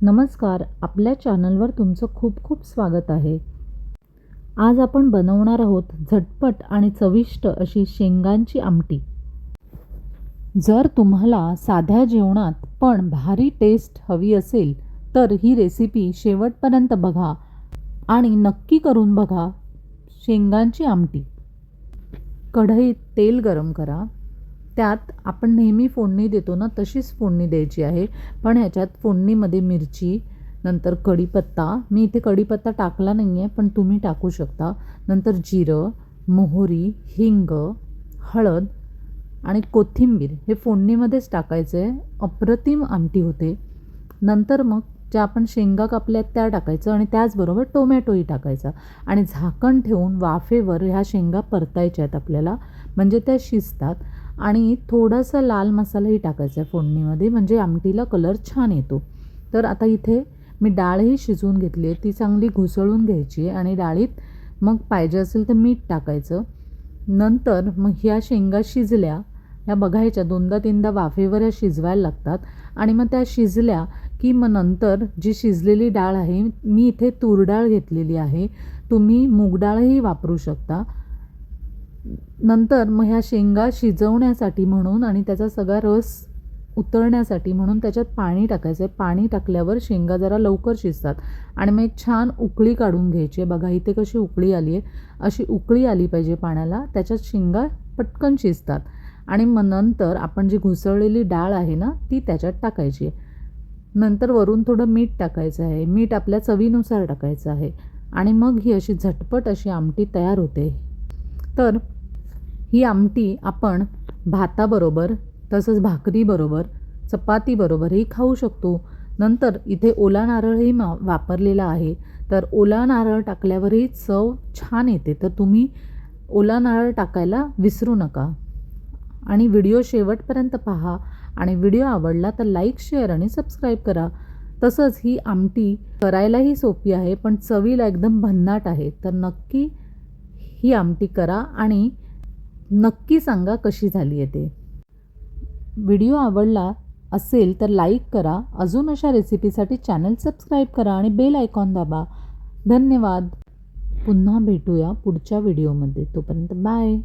नमस्कार, आपल्या चॅनलवर तुमचं खूप खूप स्वागत आहे। आज आपण बनवणार आहोत झटपट आणि चविष्ट अशी शेंगांची आमटी। जर तुम्हाला साध्या जेवणात पण भारी टेस्ट हवी असेल तर ही रेसिपी शेवटपर्यंत बघा आणि नक्की करून बघा। शेंगांची आमटी। कढईत तेल गरम करा। त्यात आपण नेहमी फोडणी देतो ना तशीच फोडणी द्यायची आहे, पण ह्याच्यात फोडणीमध्ये मिरची, नंतर कढीपत्ता, मी इथे कढीपत्ता टाकला नाही आहे पण तुम्ही टाकू शकता, नंतर जिरं, मोहरी, हिंग, हळद आणि कोथिंबीर हे फोडणीमध्येच टाकायचं आहे। अप्रतिम आमटी होते। नंतर मग ज्या आपण शेंगा कापल्यात त्या टाकायचं आणि त्याचबरोबर टोमॅटोही टाकायचा आणि झाकण ठेवून वाफेवर ह्या शेंगा परतायच्या आहेत आपल्याला, म्हणजे त्या शिजतात। आणि थोडासा लाल मसालाही टाकायचा आहे फोडणीमध्ये, म्हणजे आमटीला कलर छान येतो। तर आता इथे मी डाळही शिजवून घेतली आहे, ती चांगली घुसळून घ्यायची आणि डाळीत मग पाहिजे असेल तर मीठ टाकायचं। नंतर मग ह्या शेंगा शिजल्या ह्या बघायच्या, दोनदा तीनदा वाफेवर ह्या शिजवायला लागतात आणि मग त्या शिजल्या की मग नंतर जी शिजलेली डाळ आहे, मी इथे तूर डाळ घेतलेली आहे, तुम्ही मूग डाळही वापरू शकता। नंतर मग ह्या शेंगा शिजवण्यासाठी म्हणून आणि त्याचा सगळा रस उतरण्यासाठी म्हणून त्याच्यात पाणी टाकायचं आहे। पाणी टाकल्यावर शेंगा जरा लवकर शिजतात आणि मग एक छान उकळी काढून घ्यायची आहे। बघा इथे कशी उकळी आली आहे, अशी उकळी आली पाहिजे पाण्याला, त्याच्यात शेंगा पटकन शिजतात। आणि मग नंतर आपण जी घुसळलेली डाळ आहे ना ती त्याच्यात टाकायची आहे। नंतर वरून थोडं मीठ टाकायचं आहे, मीठ आपल्या चवीनुसार टाकायचं आहे आणि मग ही अशी झटपट अशी आमटी तयार होते। तर ही आमटी आपण भाताबरोबर, तसंच भाकरीबरोबर, चपातीबरोबरही खाऊ शकतो। नंतर इथे ओला नारळही वापरलेला आहे, तर ओला नारळ टाकल्यावरही चव छान येते, तर तुम्ही ओला नारळ टाकायला विसरू नका। आणि व्हिडिओ शेवटपर्यंत पहा आणि व्हिडिओ आवडला तर लाईक, शेअर आणि सबस्क्राईब करा। तसंच ही आमटी करायलाही सोपी आहे पण चवीला एकदम भन्नाट आहे, तर नक्की ही आमटी करा आणि नक्की सांगा कशी झाली आहे ते। व्हिडिओ आवडला असेल तर लाईक करा, अजून अशा रेसिपीसाठी चॅनल सबस्क्राईब करा आणि बेल आयकॉन दाबा। धन्यवाद। पुन्हा भेटूया पुढच्या व्हिडिओमध्ये, तोपर्यंत बाय।